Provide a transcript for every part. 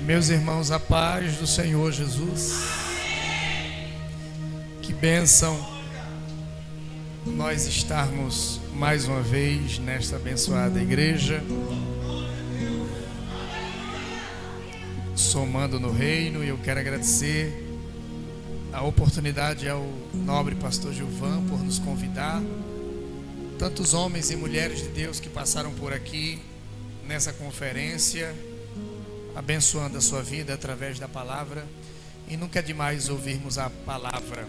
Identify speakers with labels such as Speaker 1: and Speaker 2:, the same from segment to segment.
Speaker 1: Meus irmãos, a paz do Senhor Jesus. Que bênção nós estarmos mais uma vez nesta abençoada igreja, somando no reino. E eu quero agradecer a oportunidade ao nobre pastor Gilvan por nos convidar, tantos homens e mulheres de Deus que passaram por aqui nessa conferência, abençoando a sua vida através da palavra. E nunca é demais ouvirmos a palavra,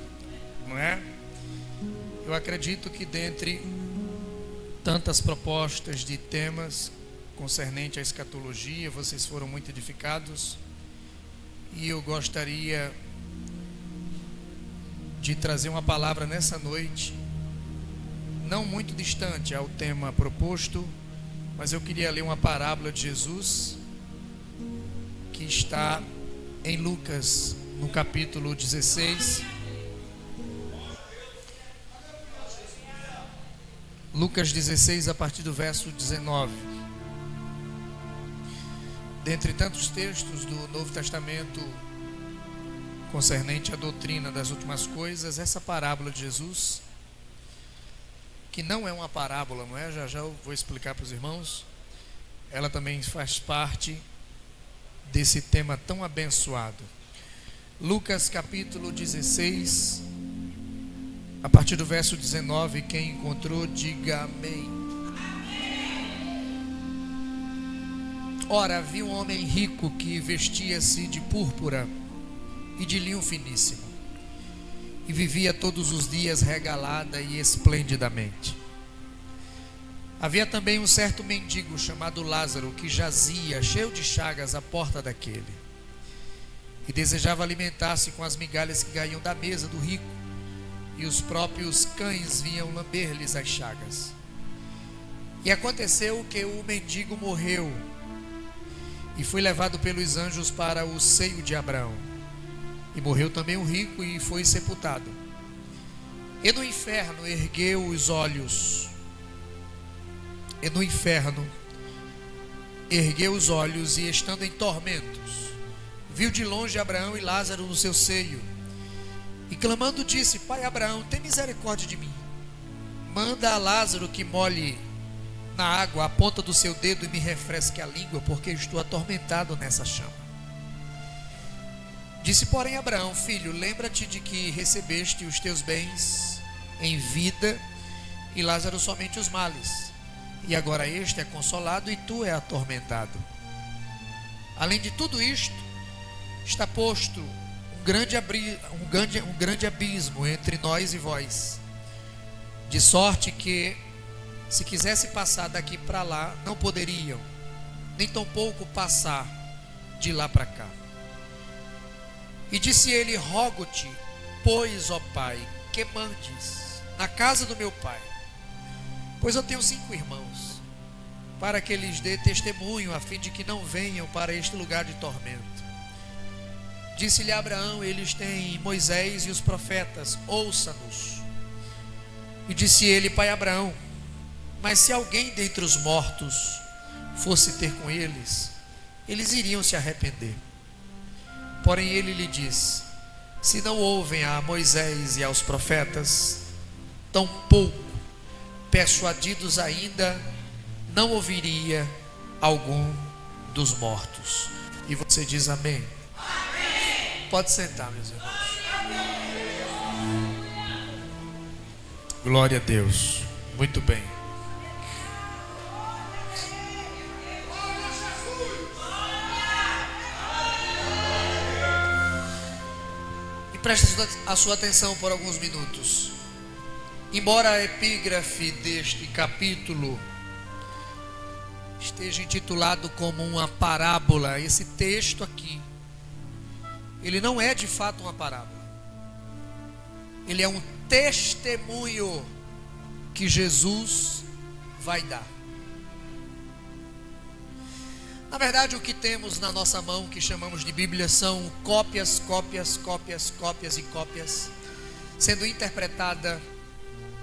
Speaker 1: não é? Eu acredito que dentre tantas propostas de temas concernente à escatologia, vocês foram muito edificados, e eu gostaria de trazer uma palavra nessa noite, não muito distante ao tema proposto, mas eu queria ler uma parábola de Jesus que está em Lucas, no capítulo 16. Lucas 16, a partir do verso 19. Dentre tantos textos do Novo Testamento concernente à doutrina das últimas coisas, essa parábola de Jesus, que não é uma parábola, não é? Já eu vou explicar para os irmãos. Ela também faz parte desse tema tão abençoado. Lucas capítulo 16, a partir do verso 19. Quem encontrou, diga amém. Ora, havia um homem rico que vestia-se de púrpura e de linho finíssimo, e vivia todos os dias regalada e esplendidamente. Havia também um certo mendigo chamado Lázaro, que jazia, cheio de chagas, à porta daquele, e desejava alimentar-se com as migalhas que caíam da mesa do rico, e os próprios cães vinham lamber-lhes as chagas. E aconteceu que o mendigo morreu, e foi levado pelos anjos para o seio de Abraão. E morreu também o rico, e foi sepultado. E no inferno ergueu os olhos, e estando em tormentos, viu de longe Abraão e Lázaro no seu seio, e clamando disse: Pai Abraão, tem misericórdia de mim, manda a Lázaro que molhe na água a ponta do seu dedo e me refresque a língua, porque estou atormentado nessa chama. Disse, porém, Abraão: Filho, lembra-te de que recebeste os teus bens em vida, e Lázaro somente os males, e agora este é consolado e tu é atormentado. Além de tudo isto, está posto um grande abismo entre nós e vós, de sorte que, se quisesse passar daqui para lá, não poderiam, nem tampouco passar de lá para cá. E disse ele: Rogo-te, pois, ó Pai, que mandes na casa do meu pai, pois eu tenho 5 irmãos, para que lhes dê testemunho, a fim de que não venham para este lugar de tormento. Disse-lhe Abraão: Eles têm Moisés e os profetas, ouça-nos. E disse ele: Pai Abraão, mas se alguém dentre os mortos fosse ter com eles, eles iriam se arrepender. Porém ele lhe disse: se não ouvem a Moisés e aos profetas, tampouco, persuadidos ainda, não ouviria algum dos mortos. E você diz amém? Amém. Pode sentar, meus irmãos. Glória a Deus. Muito bem. Preste a sua atenção por alguns minutos. Embora a epígrafe deste capítulo esteja intitulado como uma parábola, esse texto aqui, ele não é de fato uma parábola. Ele é um testemunho que Jesus vai dar. Na verdade, o que temos na nossa mão, que chamamos de Bíblia, são cópias, sendo interpretada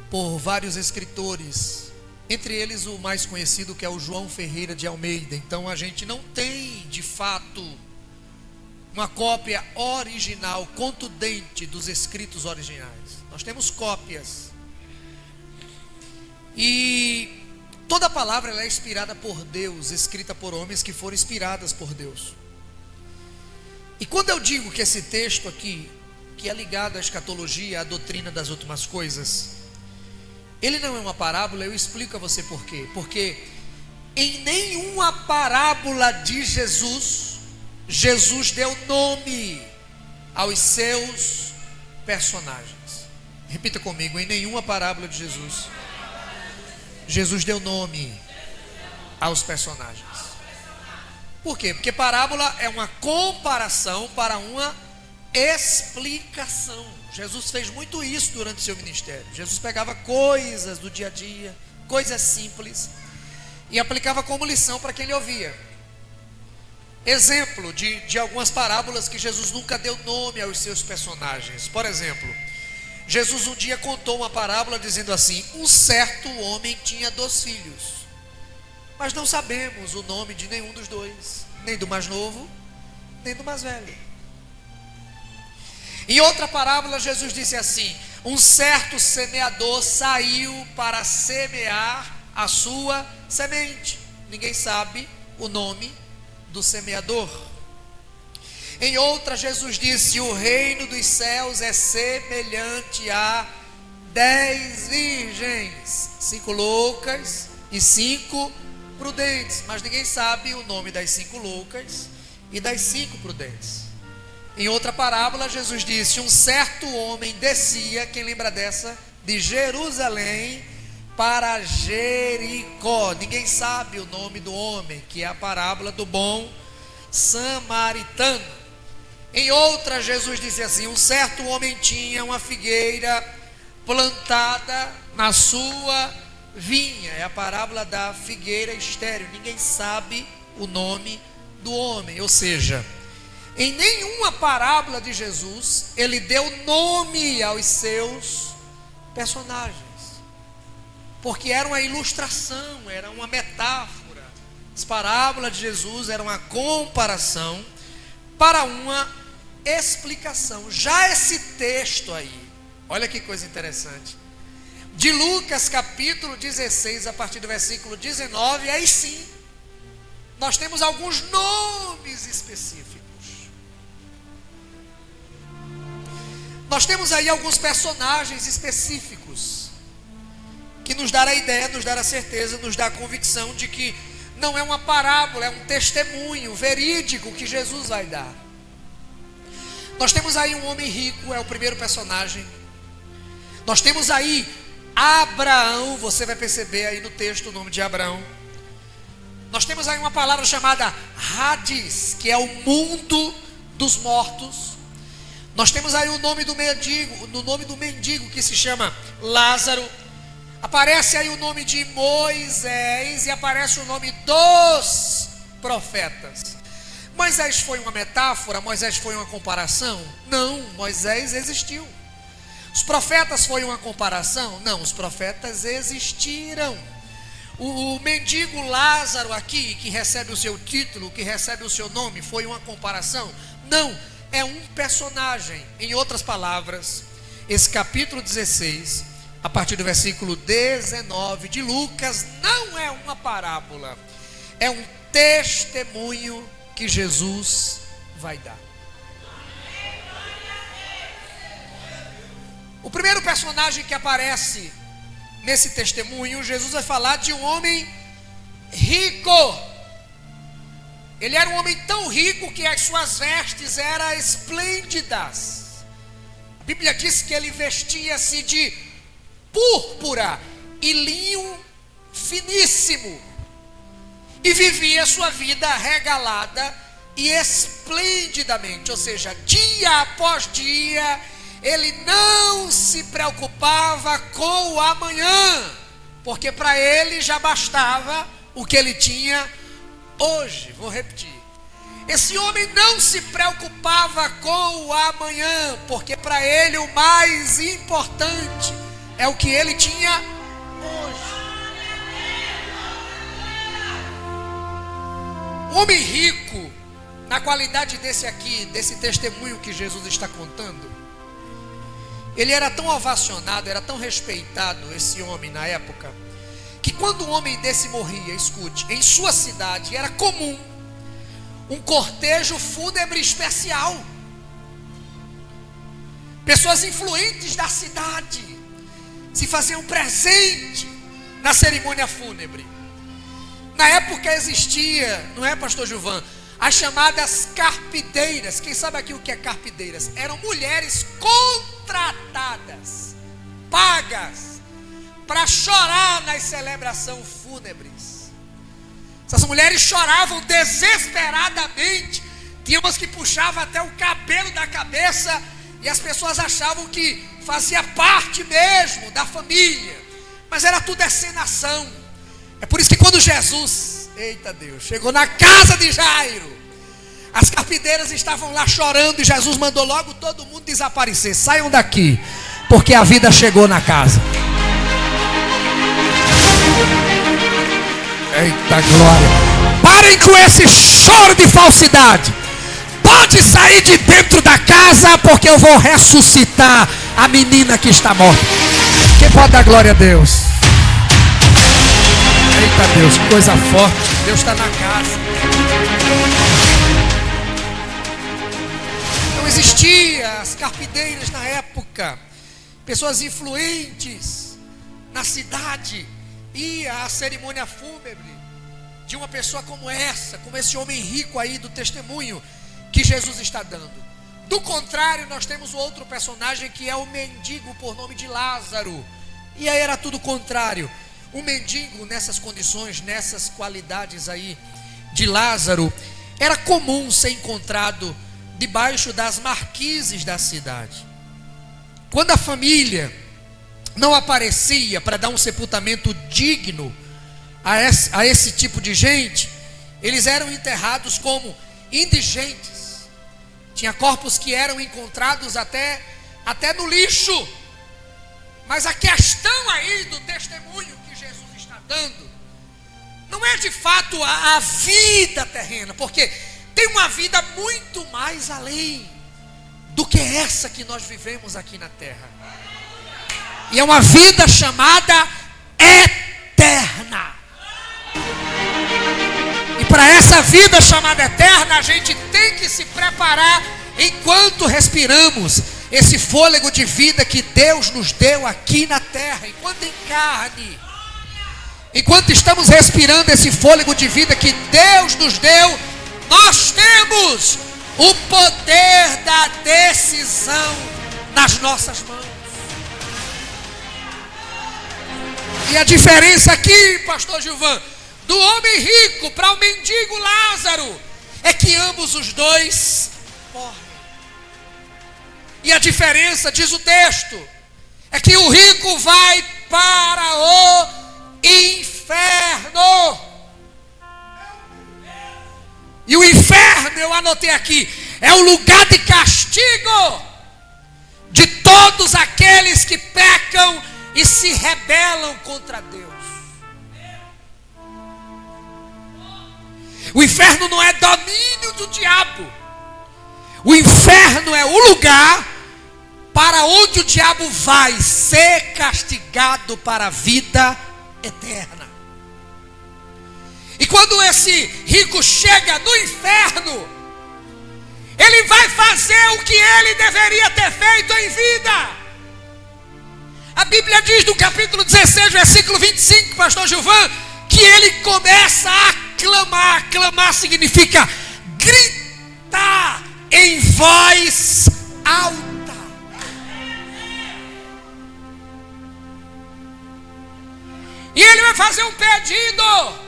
Speaker 1: por vários escritores, entre eles o mais conhecido, que é o João Ferreira de Almeida. Então a gente não tem de fato uma cópia original, contundente dos escritos originais. Nós temos cópias. E toda palavra ela é inspirada por Deus, escrita por homens que foram inspiradas por Deus. E quando eu digo que esse texto aqui, que é ligado à escatologia, à doutrina das últimas coisas, ele não é uma parábola, eu explico a você por quê. Porque em nenhuma parábola de Jesus, Jesus deu nome aos seus personagens. Repita comigo, em nenhuma parábola de Jesus, Jesus deu nome aos personagens. Por quê? Porque parábola é uma comparação para uma explicação. Jesus fez muito isso durante seu ministério. Jesus pegava coisas do dia a dia, coisas simples, e aplicava como lição para quem ele ouvia. Exemplo de algumas parábolas que Jesus nunca deu nome aos seus personagens. Por exemplo, Jesus um dia contou uma parábola dizendo assim: um certo homem tinha 2 filhos, mas não sabemos o nome de nenhum dos dois, nem do mais novo, nem do mais velho. Em outra parábola, Jesus disse assim: um certo semeador saiu para semear a sua semente. Ninguém sabe o nome do semeador. Em outra, Jesus disse: o reino dos céus é semelhante a 10 virgens, 5 loucas e 5 prudentes. Mas ninguém sabe o nome das 5 loucas e das 5 prudentes. Em outra parábola, Jesus disse: um certo homem descia, quem lembra dessa? De Jerusalém para Jericó. Ninguém sabe o nome do homem, que é a parábola do bom samaritano. Em outra, Jesus disse assim: um certo homem tinha uma figueira plantada na sua vinha. É a parábola da figueira estéril. Ninguém sabe o nome do homem. Ou seja, em nenhuma parábola de Jesus ele deu nome aos seus personagens, porque era uma ilustração, era uma metáfora. As parábolas de Jesus eram uma comparação para uma explicação. Já esse texto aí, olha que coisa interessante, de Lucas capítulo 16, a partir do versículo 19, aí sim, nós temos alguns nomes específicos. Nós temos aí alguns personagens específicos que nos dá a ideia, nos dá a certeza, nos dá a convicção de que não é uma parábola, é um testemunho verídico que Jesus vai dar. Nós temos aí um homem rico, é o primeiro personagem. Nós temos aí Abraão, você vai perceber aí no texto o nome de Abraão. Nós temos aí uma palavra chamada Hades, que é o mundo dos mortos. Nós temos aí o nome do mendigo que se chama Lázaro. Aparece aí o nome de Moisés e aparece o nome dos profetas. Moisés foi uma metáfora? Moisés foi uma comparação? Não, Moisés existiu. Os profetas foi uma comparação? Não, os profetas existiram. O mendigo Lázaro aqui, que recebe o seu título, que recebe o seu nome, foi uma comparação? Não, é um personagem. Em outras palavras, esse capítulo 16, a partir do versículo 19 de Lucas, não é uma parábola, é um testemunho que Jesus vai dar. O primeiro personagem que aparece nesse testemunho, Jesus vai falar de um homem rico. Ele era um homem tão rico que as suas vestes eram esplêndidas. A Bíblia diz que ele vestia-se de púrpura e linho finíssimo, e vivia sua vida regalada e esplendidamente. Ou seja, dia após dia, ele não se preocupava com o amanhã, porque para ele já bastava o que ele tinha hoje. Vou repetir: esse homem não se preocupava com o amanhã, porque para ele o mais importante é o que ele tinha hoje. O homem rico, na qualidade desse testemunho que Jesus está contando, ele era tão ovacionado, era tão respeitado, esse homem na época, que quando um homem desse morria, escute, em sua cidade era comum um cortejo fúnebre especial. Pessoas influentes da cidade se faziam presente na cerimônia fúnebre. Na época existia, não é, pastor Gilvan, as chamadas carpideiras. Quem sabe aqui o que é carpideiras? Eram mulheres contratadas, pagas, para chorar nas celebrações fúnebres. Essas mulheres choravam desesperadamente. Tinha umas que puxavam até o cabelo da cabeça, e as pessoas achavam que fazia parte mesmo da família, mas era tudo encenação. É por isso que quando Jesus, eita Deus, chegou na casa de Jairo, as carpideiras estavam lá chorando, e Jesus mandou logo todo mundo desaparecer. Saiam daqui, porque a vida chegou na casa. Eita glória! Parem com esse choro de falsidade. Pode sair de dentro da casa, porque eu vou ressuscitar a menina que está morta. Quem pode dar glória a Deus? Eita Deus, que coisa forte. Deus está na casa. Não existia as carpideiras na época. Pessoas influentes na cidade ia à cerimônia fúnebre de uma pessoa como essa, como esse homem rico aí do testemunho que Jesus está dando. Do contrário, nós temos o outro personagem, que é o mendigo por nome de Lázaro. E aí era tudo contrário. Um mendigo nessas condições, nessas qualidades aí de Lázaro, era comum ser encontrado debaixo das marquises da cidade. Quando a família não aparecia para dar um sepultamento digno a esse tipo de gente, eles eram enterrados como indigentes. Tinha corpos que eram encontrados até no lixo. Mas a questão aí do testemunho que Jesus está dando não é de fato a vida terrena, porque tem uma vida muito mais além do que essa que nós vivemos aqui na terra. E é uma vida chamada eterna. E para essa vida chamada eterna, a gente tem que se preparar enquanto respiramos esse fôlego de vida que Deus nos deu aqui na terra, enquanto em carne. Enquanto estamos respirando esse fôlego de vida que Deus nos deu, nós temos o poder da decisão nas nossas mãos. E a diferença aqui, pastor Gilvan, do homem rico para o mendigo Lázaro, é que ambos os dois morrem. E a diferença, diz o texto, é que o rico vai para o inferno. E o inferno, eu anotei aqui, é o lugar de castigo de todos aqueles que pecam e se rebelam contra Deus. O inferno não é domínio do diabo. O inferno é o lugar para onde o diabo vai ser castigado para a vida eterna. E quando esse rico chega no inferno, ele vai fazer o que ele deveria ter feito em vida. A Bíblia diz no capítulo 16, versículo 25, pastor Gilvan, que ele começa a clamar. Clamar significa gritar em voz alta. E ele vai fazer um pedido.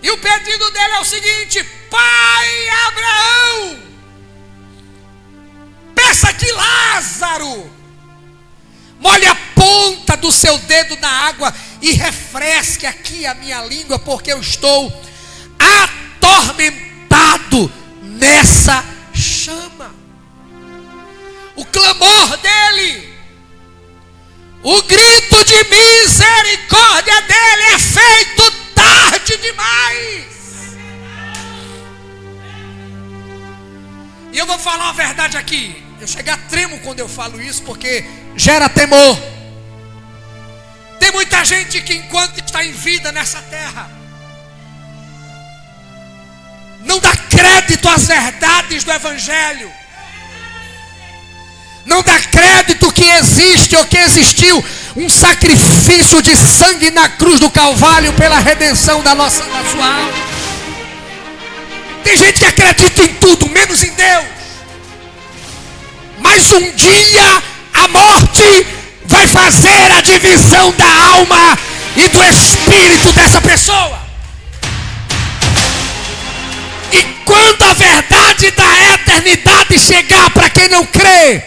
Speaker 1: E o pedido dele é o seguinte: Pai Abraão, peça que Lázaro molhe a ponta do seu dedo na água e refresque aqui a minha língua, porque eu estou atormentado nessa chama. O clamor dele, o grito de misericórdia dele é feito tarde demais. E eu vou falar uma verdade aqui. Eu chego a tremo quando eu falo isso, porque gera temor. Tem muita gente que enquanto está em vida nessa terra, não dá crédito às verdades do Evangelho. Não dá crédito que existe ou que existiu um sacrifício de sangue na cruz do Calvário pela redenção da sua alma. Tem gente que acredita em tudo, menos em Deus. Mas um dia a morte vai fazer a divisão da alma e do espírito dessa pessoa. E quando a verdade da eternidade chegar para quem não crê,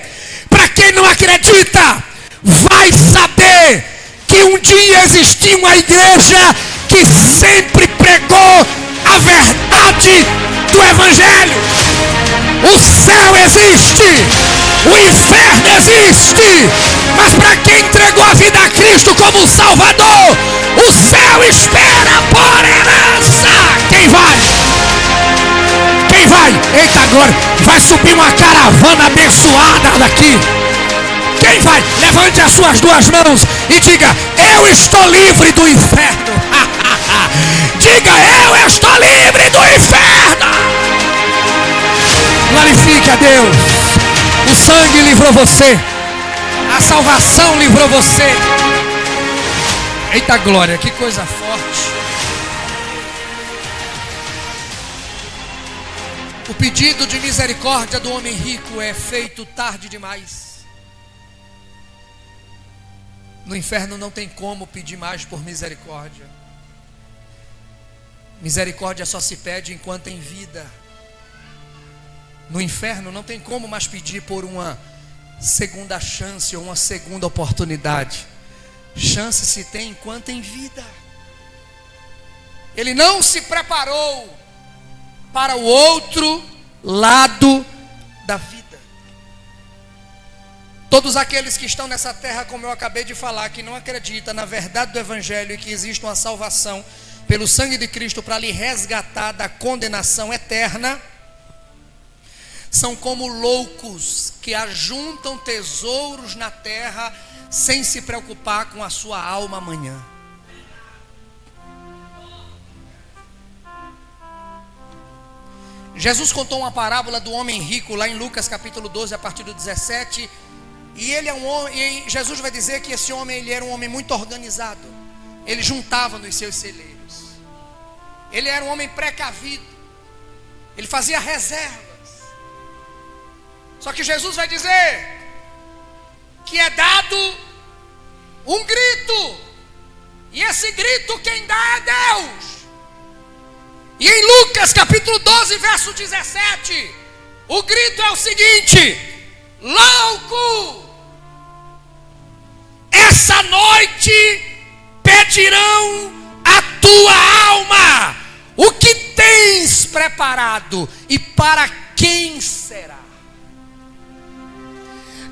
Speaker 1: para quem não acredita, vai saber que um dia existiu uma igreja que sempre pregou a verdade do Evangelho. O céu existe, o inferno existe, mas para quem entregou a vida a Cristo como Salvador, o céu espera por herança. Quem vai? Quem vai? Eita glória! Vai subir uma caravana abençoada daqui. Quem vai? Levante as suas duas mãos e diga: eu estou livre do inferno. Diga: eu estou livre do inferno. Glorifique a Deus. O sangue livrou você. A salvação livrou você. Eita glória, que coisa forte. O pedido de misericórdia do homem rico é feito tarde demais. No inferno não tem como pedir mais por misericórdia. Misericórdia só se pede enquanto em vida. No inferno não tem como mais pedir por uma segunda chance ou uma segunda oportunidade. Chance se tem enquanto em vida. Ele não se preparou para o outro lado da vida. Todos aqueles que estão nessa terra, como eu acabei de falar, que não acreditam na verdade do Evangelho e que existe uma salvação pelo sangue de Cristo para lhe resgatar da condenação eterna, são como loucos que ajuntam tesouros na terra sem se preocupar com a sua alma amanhã. Jesus contou uma parábola do homem rico lá em Lucas capítulo 12, a partir do 17. E ele é um homem, e Jesus vai dizer que esse homem, ele era um homem muito organizado. Ele juntava nos seus celeiros. Ele era um homem precavido. Ele fazia reservas. Só que Jesus vai dizer que é dado um grito. E esse grito quem dá é Deus. E em Lucas capítulo 12, verso 17, o grito é o seguinte: louco, essa noite pedirão a tua alma. O que tens preparado e para quem será?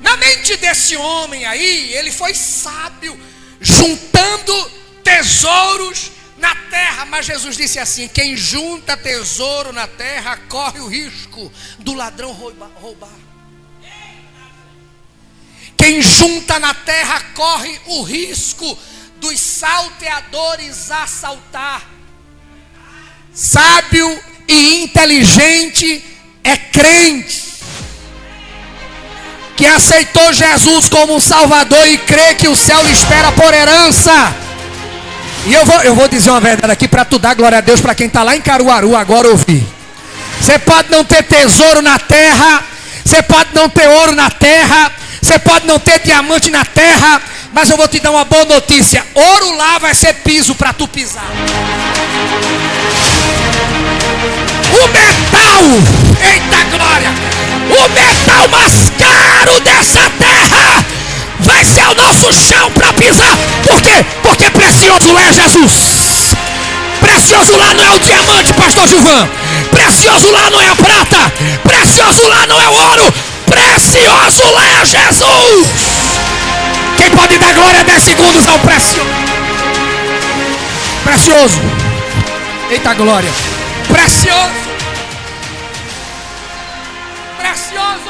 Speaker 1: Na mente desse homem aí, ele foi sábio, juntando tesouros na terra. Mas Jesus disse assim: quem junta tesouro na terra corre o risco do ladrão roubar. Quem junta na terra corre o risco dos salteadores assaltar. Sábio e inteligente é crente que aceitou Jesus como Salvador e crê que o céu lhe espera por herança. E eu vou dizer uma verdade aqui para tu dar glória a Deus, para quem está lá em Caruaru agora ouvir. Você pode não ter tesouro na terra, você pode não ter ouro na terra, você pode não ter diamante na terra, mas eu vou te dar uma boa notícia: ouro lá vai ser piso para tu pisar. O metal, eita glória, o metal mais caro dessa terra vai ser o nosso chão para pisar. Por quê? Porque precioso lá é Jesus. Precioso lá não é o diamante, pastor Gilvan. Precioso lá não é a prata. Precioso lá não é o ouro. Precioso lá é Jesus. Quem pode dar glória 10 segundos ao precioso? Precioso. Eita glória. Precioso. precioso.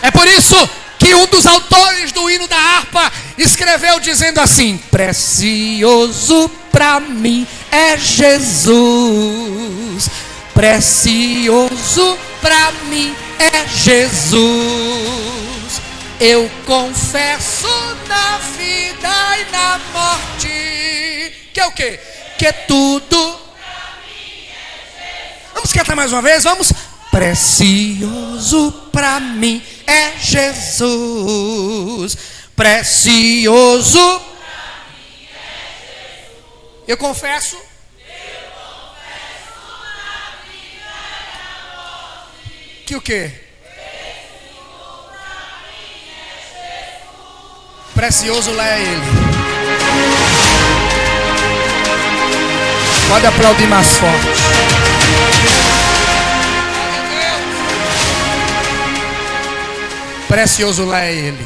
Speaker 1: É por isso que um dos autores do hino da harpa escreveu dizendo assim: precioso para mim é Jesus, precioso para mim é Jesus. Eu confesso na vida e na morte que é o quê? Que tudo para mim é Jesus. Vamos cantar mais uma vez, vamos. Precioso para mim é Jesus, precioso para mim é Jesus. Eu confesso na vida e na morte que o quê? Precioso lá é Ele. Pode aplaudir mais forte. Precioso lá é Ele.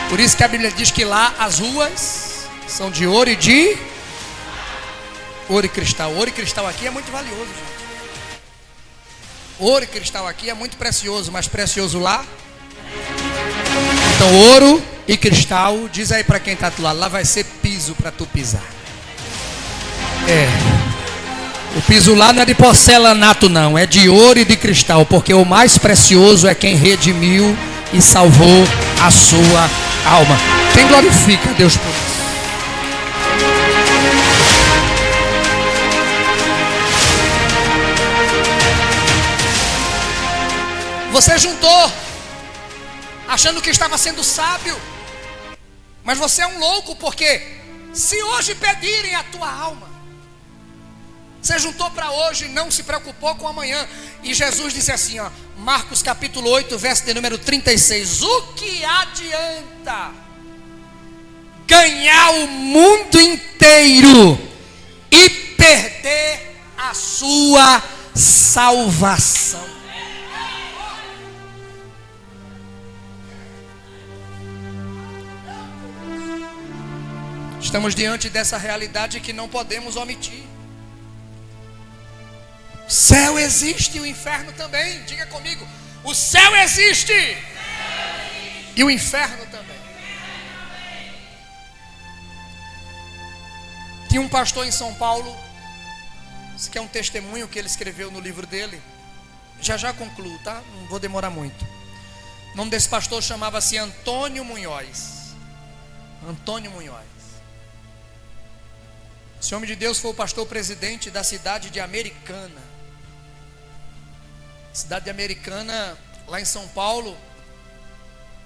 Speaker 1: Por isso que a Bíblia diz que lá as ruas são de ouro e de ouro e cristal. Ouro e cristal aqui é muito valioso, gente. Ouro e cristal aqui é muito precioso, mas precioso lá. Então ouro e cristal, diz aí para quem está do lado, lá vai ser piso para tu pisar. O piso lá não é de porcelanato não, é de ouro e de cristal, porque o mais precioso é quem redimiu e salvou a sua alma. Quem glorifica a Deus por isso? Você juntou, achando que estava sendo sábio, mas você é um louco, porque se hoje pedirem a tua alma, você juntou para hoje e não se preocupou com amanhã. E Jesus disse assim, ó, Marcos capítulo 8, verso de número 36. O que adianta ganhar o mundo inteiro e perder a sua salvação? Estamos diante dessa realidade que não podemos omitir. O céu existe e o inferno também. Diga comigo, o céu existe, e o inferno também. Tinha um pastor em São Paulo, isso aqui é um testemunho que ele escreveu no livro dele. Já concluo, tá? Não vou demorar muito. O nome desse pastor chamava-se Antônio Munhoz. Antônio Munhoz. Esse homem de Deus foi o pastor presidente da cidade de Americana. Cidade de Americana, lá em São Paulo,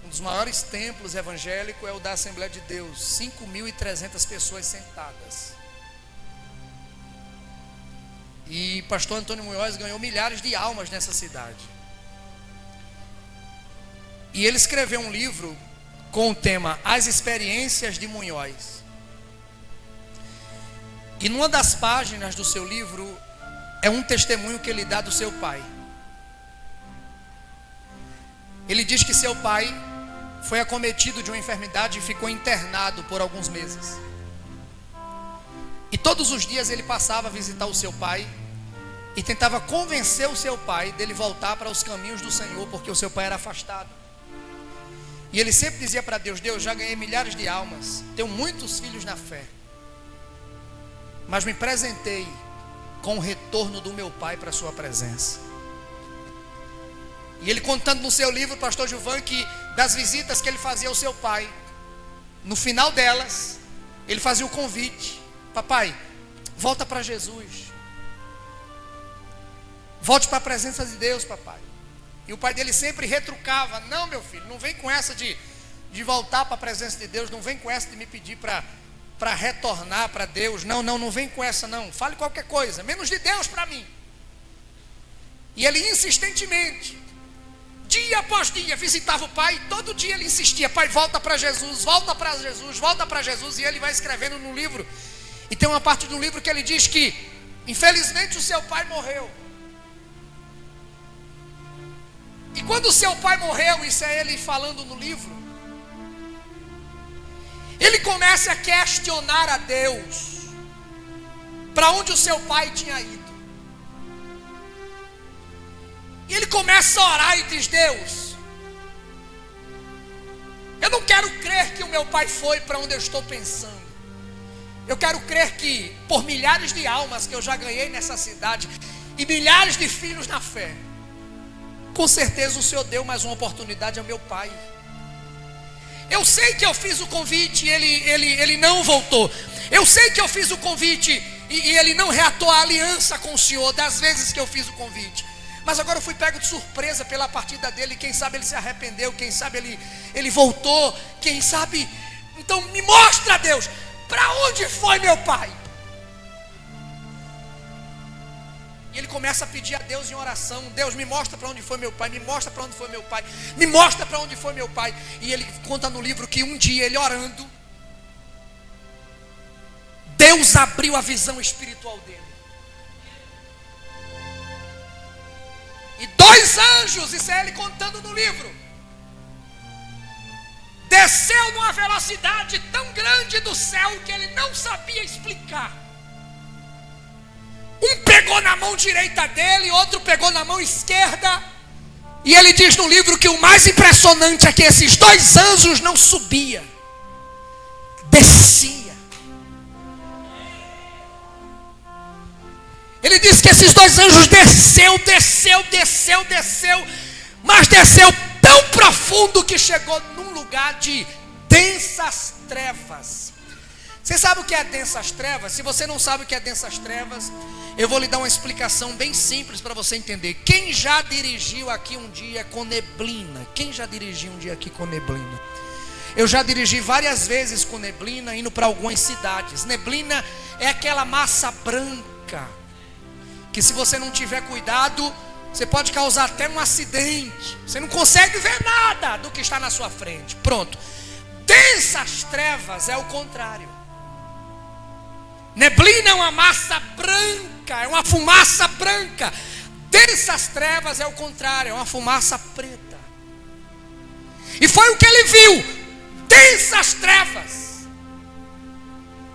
Speaker 1: um dos maiores templos evangélicos é o da Assembleia de Deus. 5.300 pessoas sentadas. E pastor Antônio Munhoz ganhou milhares de almas nessa cidade. E ele escreveu um livro com o tema As Experiências de Munhoz. E numa das páginas do seu livro é um testemunho que ele dá do seu pai. Ele diz que seu pai foi acometido de uma enfermidade e ficou internado por alguns meses. E todos os dias ele passava a visitar o seu pai e tentava convencer o seu pai dele voltar para os caminhos do Senhor, porque o seu pai era afastado. E ele sempre dizia para Deus: Deus, já ganhei milhares de almas, tenho muitos filhos na fé, mas me presentei com o retorno do meu pai para a sua presença. E ele contando no seu livro, pastor Gilvan, que das visitas que ele fazia ao seu pai, no final delas, ele fazia o convite: papai, volta para Jesus, volte para a presença de Deus, papai. E o pai dele sempre retrucava: não, meu filho, não vem com essa de voltar para a presença de Deus, não vem com essa de me pedir para retornar para Deus, não vem com essa não, fale qualquer coisa, menos de Deus para mim. E ele insistentemente, dia após dia, visitava o pai, e todo dia ele insistia: pai, volta para Jesus, volta para Jesus, volta para Jesus. E ele vai escrevendo no livro, e tem uma parte do livro que ele diz que infelizmente o seu pai morreu. E quando o seu pai morreu, isso é ele falando no livro, ele começa a questionar a Deus. para onde o seu pai tinha ido. E ele começa a orar e diz: Deus, eu não quero crer que o meu pai foi para onde eu estou pensando. Eu quero crer que por milhares de almas que eu já ganhei nessa cidade e milhares de filhos na fé, com certeza o Senhor deu mais uma oportunidade ao meu pai. Eu sei que eu fiz o convite e ele não voltou. Eu sei que eu fiz o convite e ele não reatou a aliança com o Senhor das vezes que eu fiz o convite. Mas agora eu fui pego de surpresa pela partida dele. Quem sabe ele se arrependeu, quem sabe ele voltou, quem sabe. Então me mostra, Deus, para onde foi meu pai? E ele começa a pedir a Deus em oração: Deus, me mostra para onde foi meu pai, me mostra para onde foi meu pai, me mostra para onde foi meu pai. E ele conta no livro que um dia ele orando, Deus abriu a visão espiritual dele. E 2 anjos, isso é ele contando no livro, desceu numa velocidade tão grande do céu que ele não sabia explicar. Um pegou na mão direita dele, outro pegou na mão esquerda. E ele diz no livro que o mais impressionante é que esses 2 anjos não subiam, descia. Ele diz que esses 2 anjos desceu, mas desceu tão profundo que chegou num lugar de densas trevas. Você sabe o que é densas trevas? Se você não sabe o que é densas trevas, eu vou lhe dar uma explicação bem simples para você entender. Quem já dirigiu aqui um dia com neblina? Quem já dirigiu um dia aqui com neblina? Eu já dirigi várias vezes com neblina, indo para algumas cidades. Neblina é aquela massa branca que, se você não tiver cuidado, você pode causar até um acidente. Você não consegue ver nada do que está na sua frente. Pronto. Densas trevas é o contrário. Neblina é uma massa branca, é uma fumaça branca. Densas trevas é o contrário, é uma fumaça preta. E foi o que ele viu: densas trevas.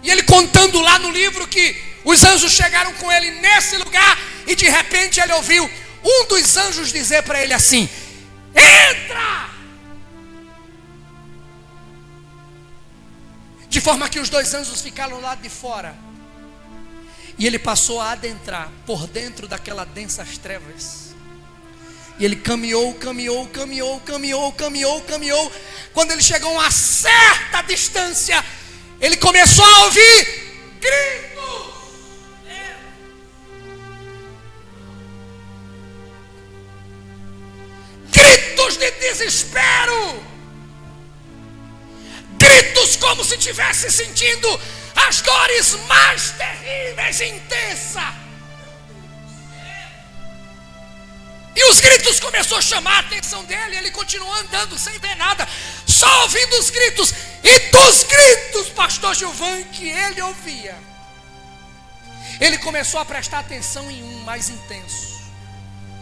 Speaker 1: E ele contando lá no livro que os anjos chegaram com ele nesse lugar, e de repente ele ouviu um dos anjos dizer para ele assim: entra! De forma que os 2 anjos ficaram lá de fora. E ele passou a adentrar por dentro daquela densas trevas. E ele caminhou. Quando ele chegou a uma certa distância, ele começou a ouvir gritos. Gritos de desespero. Gritos como se estivesse sentindo as dores mais terríveis e intensas. E os gritos começou a chamar a atenção dele. Ele continuou andando sem ver nada, só ouvindo os gritos. E dos gritos, pastor Gilvan, que ele ouvia, ele começou a prestar atenção em um mais intenso,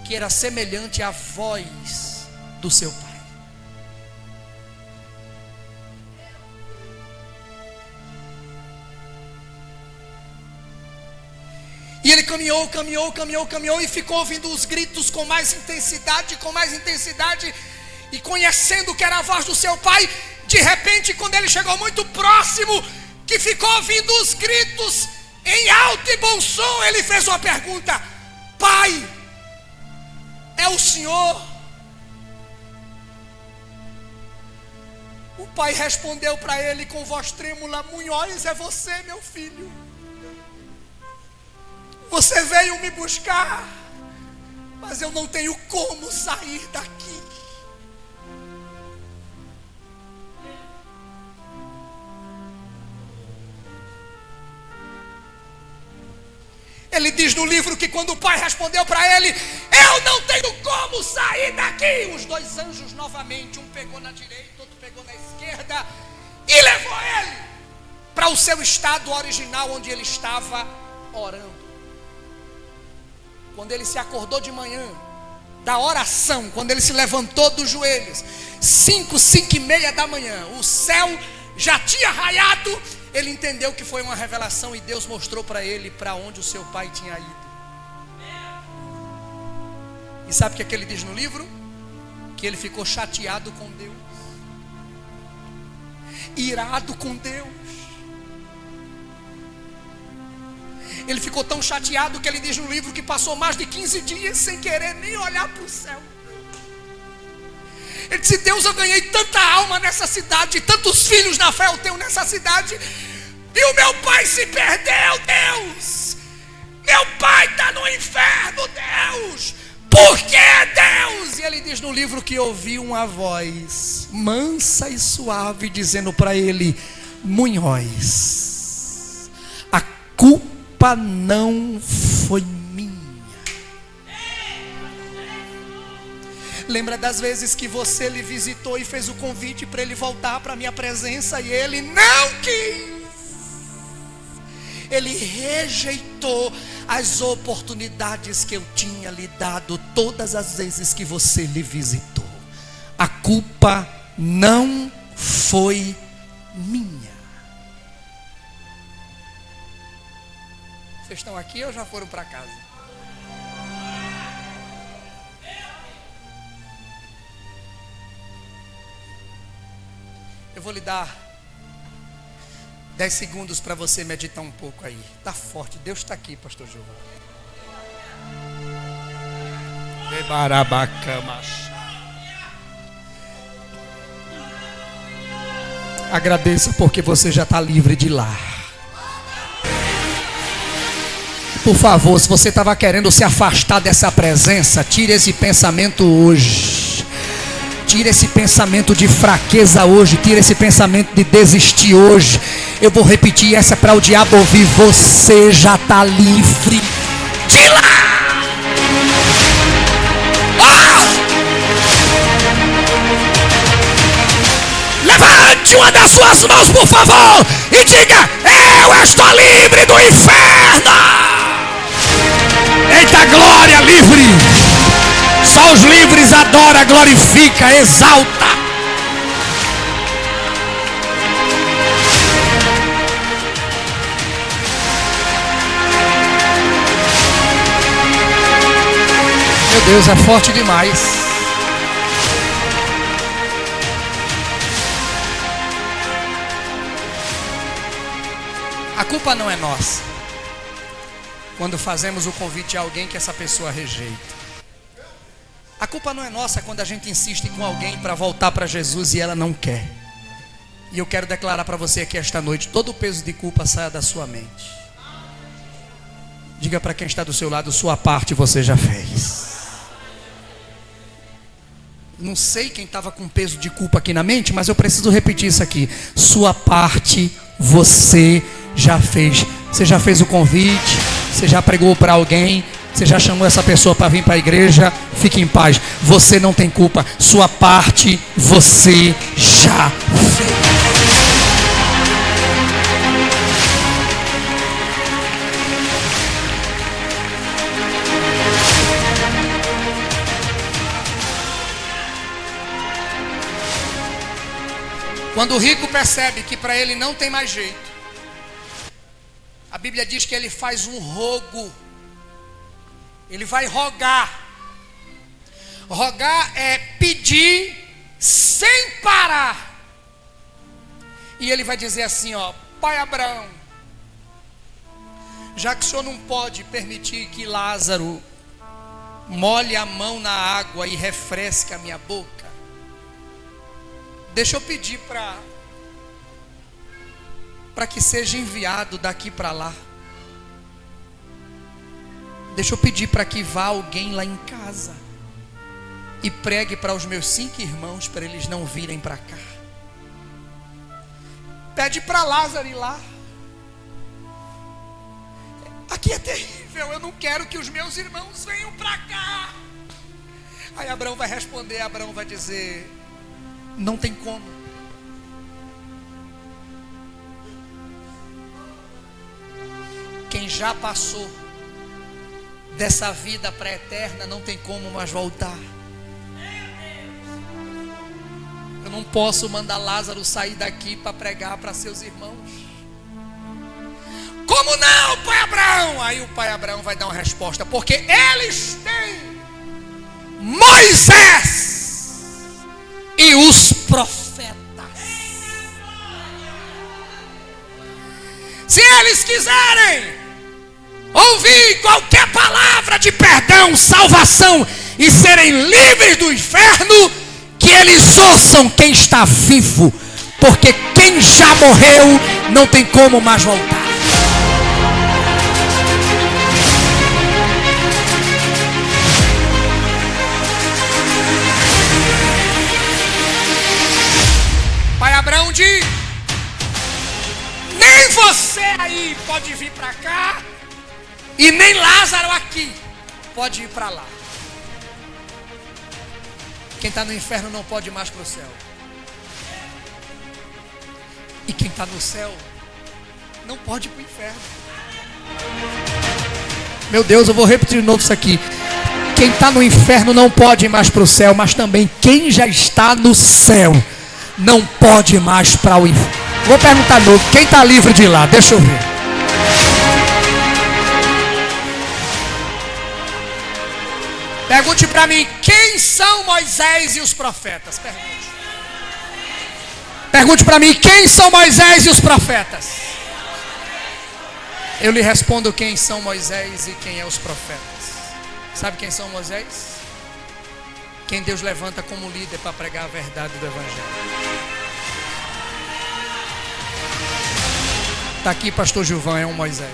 Speaker 1: que era semelhante à voz do seu pai. E ele caminhou e ficou ouvindo os gritos com mais intensidade, e conhecendo que era a voz do seu pai. De repente, quando ele chegou muito próximo, que ficou ouvindo os gritos em alto e bom som, ele fez uma pergunta: pai, é o senhor? O pai respondeu para ele com voz trêmula: Munhoz, é você, meu filho. Você veio me buscar, mas eu não tenho como sair daqui. Ele diz no livro que quando o pai respondeu para ele: eu não tenho como sair daqui, os 2 anjos novamente, um pegou na direita, outro pegou na esquerda, e levou ele para o seu estado original, onde ele estava orando. Quando ele se acordou de manhã da oração, quando ele se levantou dos joelhos, 5 e meia da manhã, o céu já tinha raiado,
Speaker 2: Ele entendeu que foi uma revelação e Deus mostrou para ele para onde o seu pai tinha ido. E sabe o que ele diz no livro? Que ele ficou chateado com Deus, irado com Deus. Ele ficou tão chateado que ele diz no livro que passou mais de 15 dias sem querer nem olhar para o céu. Ele disse: Deus, eu ganhei tanta alma nessa cidade, tantos filhos na fé eu tenho nessa cidade, e o meu pai se perdeu, Deus. Meu pai está no inferno, Deus. Por que, Deus? E ele diz no livro que ouviu uma voz mansa e suave dizendo para ele: Munhoz, a culpa não foi minha. Lembra das vezes que você lhe visitou e fez o convite para ele voltar para a minha presença e ele não quis? Ele rejeitou as oportunidades que eu tinha lhe dado todas as vezes que você lhe visitou. A culpa não foi minha. Vocês estão aqui ou já foram para casa? Eu vou lhe dar 10 segundos para você meditar um pouco aí. Está forte, Deus está aqui, pastor João. Agradeça porque você já está livre de lá. Por favor, se você estava querendo se afastar dessa presença, tire esse pensamento hoje. Tira esse pensamento de fraqueza hoje. Tira esse pensamento de desistir hoje. Eu vou repetir essa para o diabo ouvir. Você já está livre de lá. Levante uma das suas mãos, por favor, e diga: eu estou livre do inferno. Eita glória, livre. Só os livres adora, glorifica, exalta. Meu Deus, é forte demais. A culpa não é nossa quando fazemos o convite a alguém que essa pessoa rejeita. A culpa não é nossa quando a gente insiste com alguém para voltar para Jesus e ela não quer. E eu quero declarar para você aqui esta noite: todo o peso de culpa saia da sua mente. Diga para quem está do seu lado: sua parte você já fez. Não sei quem estava com peso de culpa aqui na mente, mas eu preciso repetir isso aqui: sua parte você já fez. Você já fez o convite, você já pregou para alguém, você já chamou essa pessoa para vir para a igreja. Fique em paz, você não tem culpa. Sua parte você já fez. Quando o rico percebe que para ele não tem mais jeito, a Bíblia diz que ele faz um rogo. Ele vai rogar. Rogar é pedir sem parar. E ele vai dizer assim, ó: Pai Abraão, já que o Senhor não pode permitir que Lázaro molhe a mão na água e refresque a minha boca, deixa eu pedir para que seja enviado daqui para lá. Deixa eu pedir para que vá alguém lá em casa e pregue para os meus 5 irmãos, para eles não virem para cá. Pede para Lázaro ir lá. Aqui é terrível, eu não quero que os meus irmãos venham para cá. Aí Abraão vai responder, Abraão vai dizer: não tem como. Quem já passou dessa vida pré-eterna não tem como mais voltar. Eu não posso mandar Lázaro sair daqui para pregar para seus irmãos. Como não, pai Abraão? Aí o pai Abraão vai dar uma resposta: porque eles têm Moisés e os profetas. Se eles quiserem ouvir qualquer palavra de perdão, salvação e serem livres do inferno, que eles ouçam quem está vivo, porque quem já morreu não tem como mais voltar. Pai Abraão diz: nem você aí pode vir para cá, e nem Lázaro aqui pode ir para lá. Quem está no inferno não pode ir mais para o céu. E quem está no céu não pode ir para o inferno. Meu Deus, eu vou repetir de novo isso aqui. Quem está no inferno não pode ir mais para o céu, mas também quem já está no céu não pode ir mais para o inferno. Vou perguntar de novo: quem está livre de ir lá? Deixa eu ver. Pergunte para mim: quem são Moisés e os profetas? Pergunte para mim: quem são Moisés e os profetas? Eu lhe respondo quem são Moisés e quem é os profetas. Sabe quem são Moisés? Quem Deus levanta como líder para pregar a verdade do Evangelho. Está aqui pastor Gilvão, é um Moisés.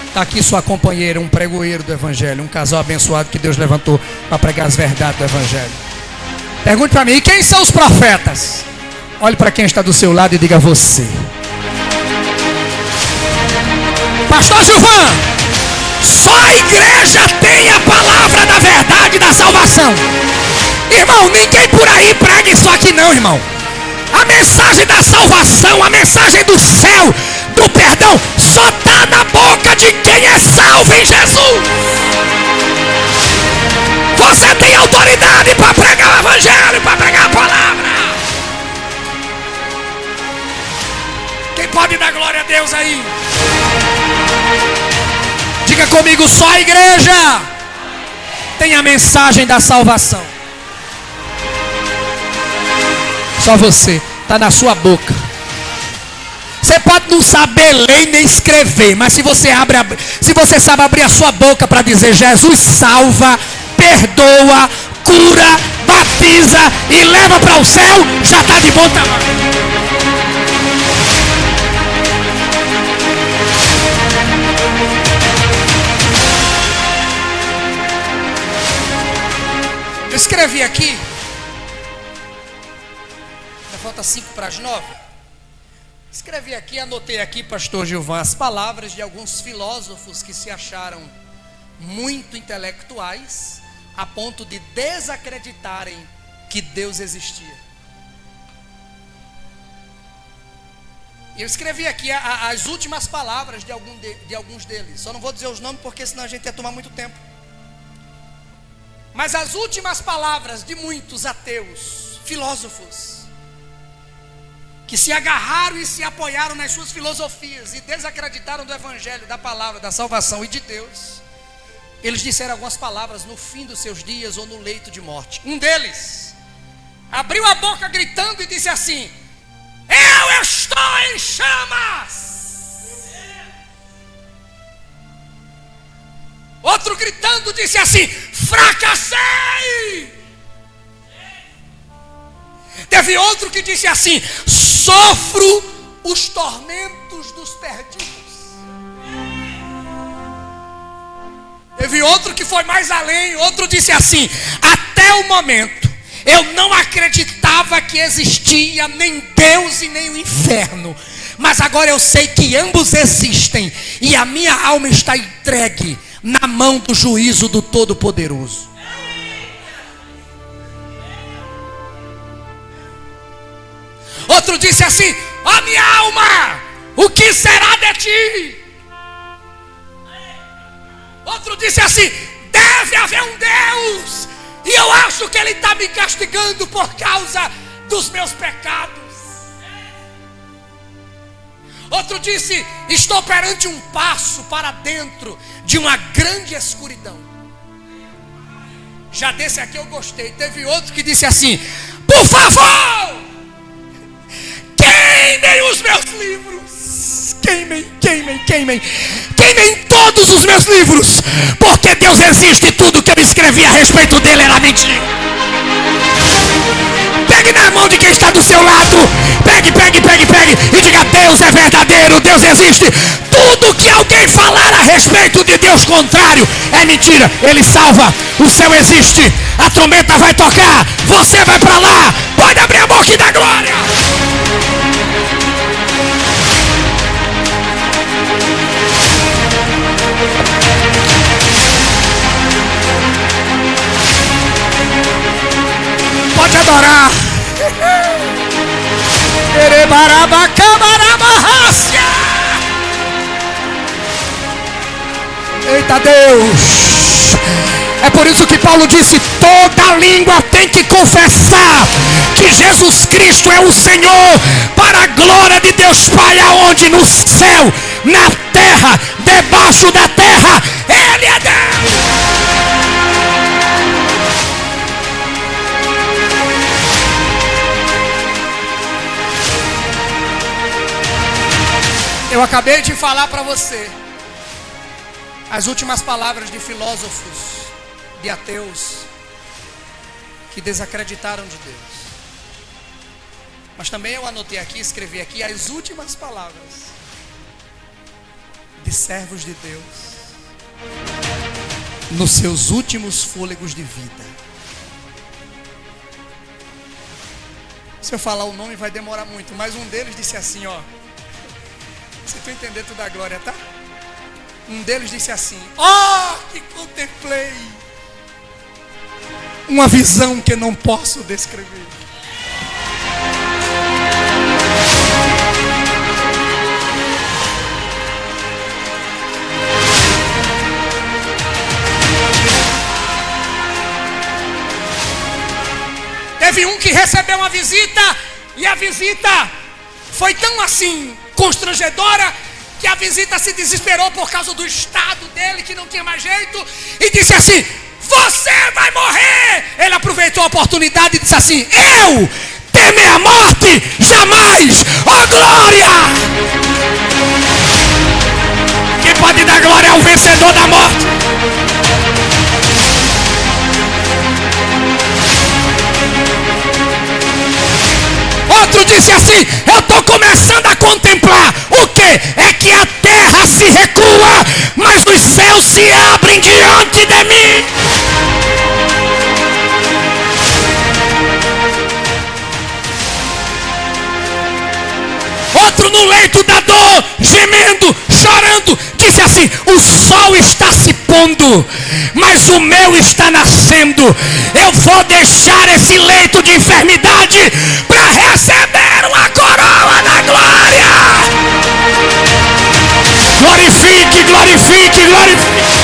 Speaker 2: Está aqui sua companheira, um pregoeiro do Evangelho, um casal abençoado que Deus levantou para pregar as verdades do Evangelho. Pergunte para mim: e quem são os profetas? Olhe para quem está do seu lado e diga: você. Pastor Gilvão, só a igreja tem a palavra da verdade e da salvação. Irmão, ninguém por aí prega isso aqui não, irmão. A mensagem da salvação, a mensagem do céu, do perdão, só está na boca de quem é salvo em Jesus. Você tem autoridade para pregar o Evangelho, para pregar a palavra. Quem pode dar glória a Deus aí? Diga comigo: só a igreja tem a mensagem da salvação. Só você, está na sua boca. Você pode não saber ler nem escrever, mas se você sabe abrir a sua boca para dizer: Jesus salva, perdoa, cura, batiza e leva para o céu, já está de bom tamanho. Eu escrevi aqui. Falta 5 para as 9. Escrevi aqui, anotei aqui, pastor Gilvão, as palavras de alguns filósofos que se acharam muito intelectuais a ponto de desacreditarem que Deus existia. Eu escrevi aqui as últimas palavras de alguns deles. Só não vou dizer os nomes porque senão a gente ia tomar muito tempo. Mas as últimas palavras de muitos ateus, filósofos, que se agarraram e se apoiaram nas suas filosofias e desacreditaram do Evangelho, da palavra, da salvação e de Deus. Eles disseram algumas palavras no fim dos seus dias ou no leito de morte. Um deles abriu a boca gritando e disse assim: eu estou em chamas. Outro gritando disse assim: fracassei. Teve outro que disse assim: sofro os tormentos dos perdidos. Teve outro que foi mais além. Outro disse assim: até o momento eu não acreditava que existia nem Deus e nem o inferno, mas agora eu sei que ambos existem e a minha alma está entregue na mão do juízo do Todo-Poderoso. Outro disse assim: ó minha alma, o que será de ti? Outro disse assim: deve haver um Deus, e eu acho que Ele está me castigando por causa dos meus pecados. Outro disse: estou perante um passo para dentro de uma grande escuridão. Já desse aqui eu gostei. Teve outro que disse assim: por favor, queimem os meus livros. Queimem todos os meus livros, porque Deus existe e tudo que eu escrevi a respeito dele era mentira. Pegue na mão de quem está do seu lado. Pegue e diga: Deus é verdadeiro, Deus existe. Tudo que alguém falar a respeito de Deus contrário é mentira. Ele salva, o céu existe, a trombeta vai tocar, você vai para lá. Pode abrir a boca e dar glória. Pode adorar. Eita Deus! É por isso que Paulo disse: toda língua tem que confessar que Jesus Cristo é o Senhor, para a glória de Deus Pai, aonde? No céu, na terra, debaixo da terra, Ele é Deus. Eu acabei de falar para você as últimas palavras de filósofos, de ateus, que desacreditaram de Deus. Mas também eu anotei aqui, escrevi aqui as últimas palavras de servos de Deus nos seus últimos fôlegos de vida. Se eu falar o nome vai demorar muito, mas um deles disse assim, ó. Se tu entender, tu dá glória, tá? Um deles disse assim: que contemplei uma visão que não posso descrever. Teve um que recebeu uma visita, e a visita foi tão assim constrangedora, que a visita se desesperou por causa do estado dele, que não tinha mais jeito, e disse assim: você vai morrer. Ele aproveitou a oportunidade e disse assim: eu temer a morte? Jamais. Oh glória! Quem pode dar glória ao vencedor da morte? Outro disse assim: eu estou começando a contemplar o que? É que a terra se recua, mas os céus se abrem diante de mim. Outro no leito da dor, gemendo, chorando, disse assim: o sol está se pondo, mas o meu está nascendo. Eu vou deixar esse leito de enfermidade para receber uma coroa da glória. Glorifique, glorifique, glorifique.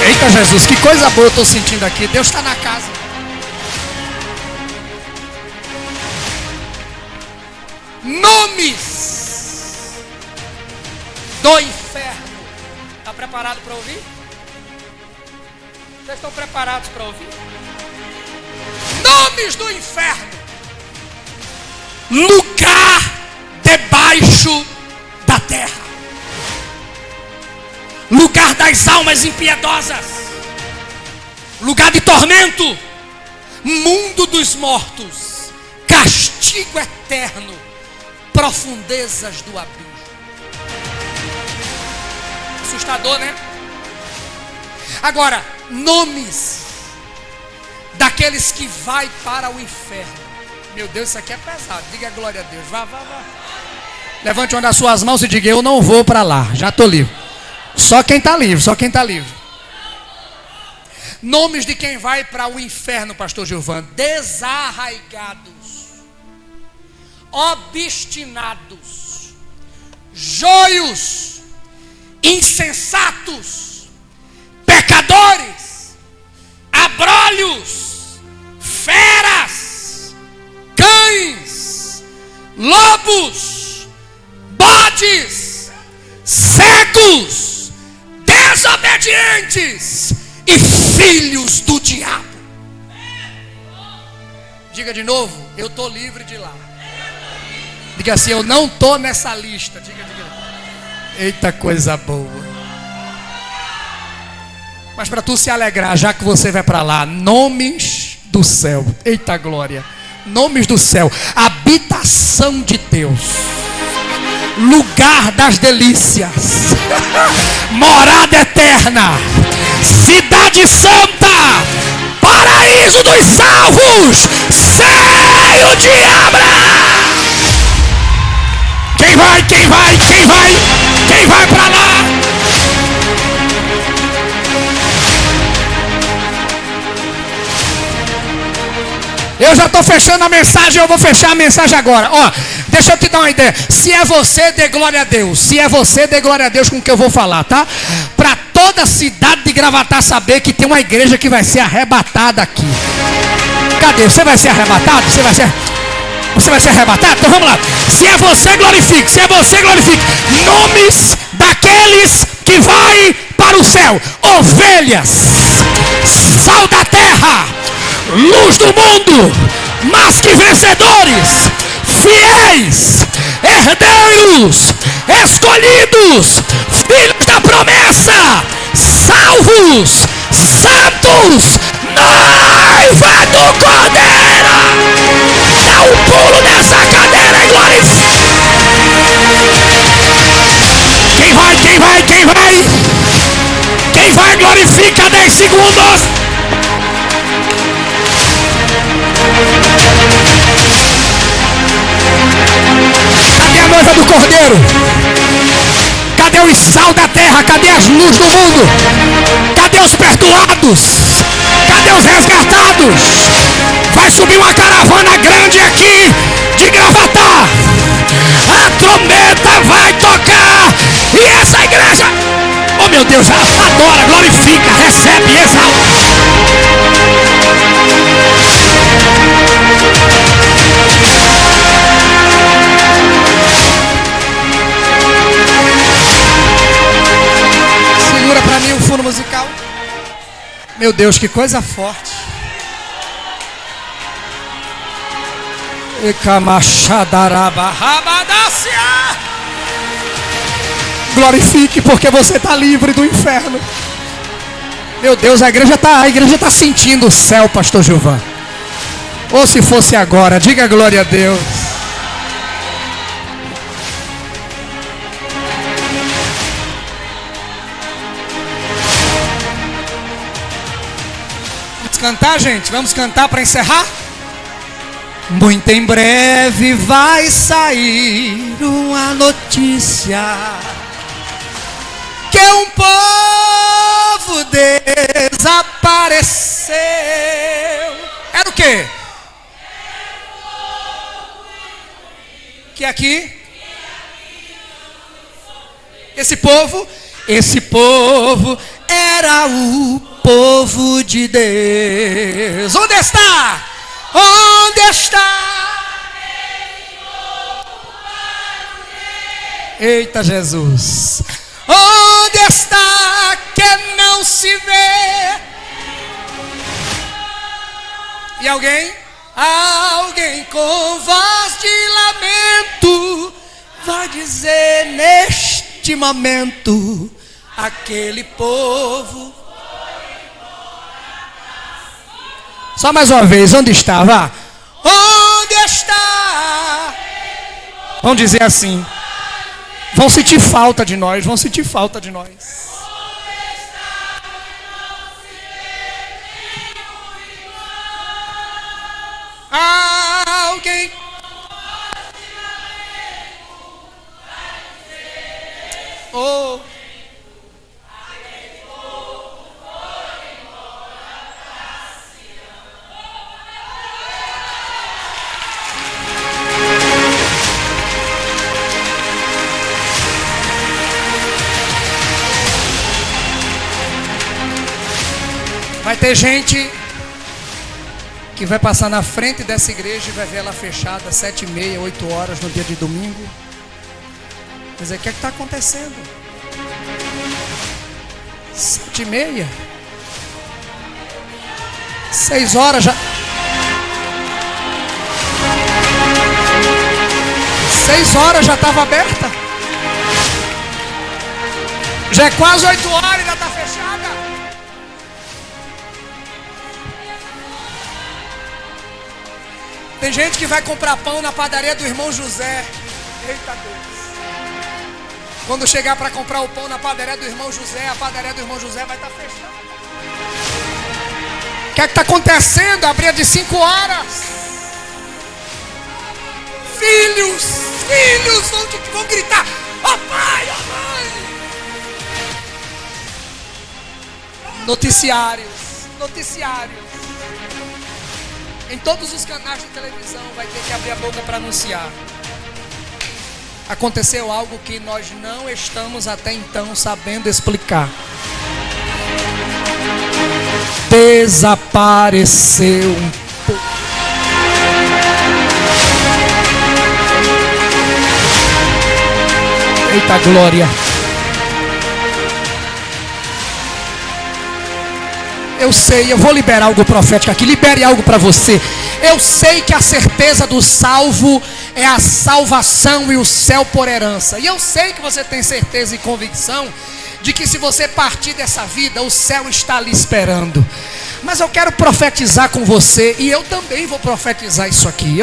Speaker 2: Eita Jesus, que coisa boa eu estou sentindo aqui. Deus está na casa. Nomes do inferno. Está preparado para ouvir? Vocês estão preparados para ouvir? Nomes do inferno. Lugar debaixo da terra. Lugar das almas impiedosas. Lugar de tormento. Mundo dos mortos. Castigo eterno. Profundezas do abismo. Assustador, né? Agora, nomes daqueles que vai para o inferno. Meu Deus, isso aqui é pesado. Diga glória a Deus. Vá. Levante uma das suas mãos e diga: eu não vou para lá, já estou livre. Só quem está livre, só quem está livre. Nomes de quem vai para o inferno, pastor Gilvan: desarraigados, obstinados, joios, insensatos, pecadores, abrolhos, feras, leões, lobos, bodes, cegos, desobedientes e filhos do diabo. Diga de novo, eu estou livre de lá. Diga assim, eu não estou nessa lista. Diga. Eita, coisa boa. Mas para tu se alegrar, já que você vai para lá, nomes do céu. Eita glória. Nomes do céu. Habitação de Deus. Lugar das delícias. Morada eterna. Cidade santa. Paraíso dos salvos. Seio de Abraão. Quem vai? Quem vai? Quem vai? Quem vai para lá? Eu já estou fechando a mensagem, eu vou fechar a mensagem agora. Ó, deixa eu te dar uma ideia. Se é você, dê glória a Deus. Se é você, dê glória a Deus com o que eu vou falar, tá? Para toda a cidade de Gravatá saber que tem uma igreja que vai ser arrebatada aqui. Cadê? Você vai ser arrebatado? Você vai ser arrebatado? Então vamos lá. Se é você, glorifique. Se é você, glorifique. Nomes daqueles que vai para o céu. Ovelhas, sal da terra, luz do mundo, mas que vencedores, fiéis, herdeiros, escolhidos, filhos da promessa, salvos, santos, noiva do Cordeiro. Dá um pulo nessa cadeira e glorifica. Quem vai? Quem vai? Quem vai? Quem vai, glorifica 10 segundos. Cadê a noiva do Cordeiro? Cadê o sal da terra? Cadê as luzes do mundo? Cadê os perdoados? Cadê os resgatados? Vai subir uma caravana grande aqui de Gravatá. A trombeta vai tocar. E essa igreja, oh meu Deus, adora, glorifica, recebe, exalta. Segura pra mim o fundo musical. Meu Deus, que coisa forte. Glorifique, porque você está livre do inferno. Meu Deus, a igreja está sentindo o céu, pastor Gilvan. Ou se fosse agora, diga glória a Deus. Vamos cantar, gente? Vamos cantar para encerrar? Muito em breve vai sair uma notícia que um povo desapareceu. Era o quê? Que aqui? Esse povo era o povo de Deus. Onde está? Onde está? Eita Jesus. Onde está que não se vê? E alguém? Alguém com voz de lamento vai dizer neste momento: aquele povo. Só mais uma vez, onde está? Vá. Onde está? Vão dizer assim. Vão sentir falta de nós, vão sentir falta de nós. Alguém. Oh. Vai ter gente que vai passar na frente dessa igreja e vai ver ela fechada 7h30, 8 horas no dia de domingo. Mas aí, o que é que está acontecendo? 7h30? 6 horas já. 6 horas já estava aberta. Já é quase 8 horas e ainda está fechada. Tem gente que vai comprar pão na padaria do irmão José. Eita Deus. Quando chegar para comprar o pão na padaria do irmão José, a padaria do irmão José vai estar fechada. O que é que está acontecendo? Abria de 5 horas. Filhos vão gritar: ó pai, ó mãe. Noticiários. Em todos os canais de televisão vai ter que abrir a boca para anunciar. Aconteceu algo que nós não estamos até então sabendo explicar. Desapareceu um pouco. Eita glória. Eu sei, eu vou liberar algo profético aqui. Libere algo para você. Eu sei que a certeza do salvo é a salvação e o céu por herança. E eu sei que você tem certeza e convicção de que se você partir dessa vida, o céu está ali esperando. Mas eu quero profetizar com você, e eu também vou profetizar isso aqui.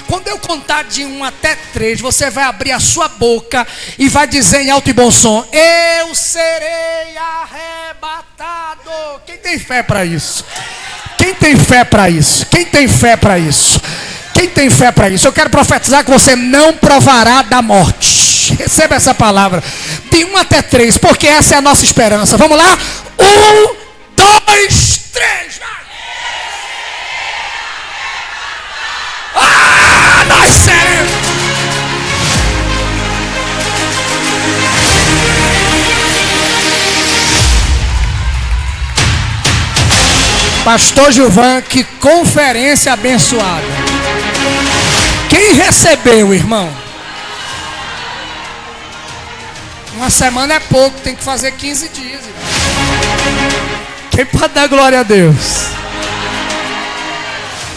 Speaker 2: Quando eu contar de 1 até 3, você vai abrir a sua boca e vai dizer em alto e bom som: eu serei arrebatado. Quem tem fé para isso? Eu quero profetizar que você não provará da morte. Receba essa palavra. De 1 até 3, porque essa é a nossa esperança. Vamos lá? 1, 2, 3. Nós seremos. Pastor Gilvan, que conferência abençoada. Quem recebeu, irmão? Uma semana é pouco, tem que fazer 15 dias. Irmão. Quem pode dar glória a Deus?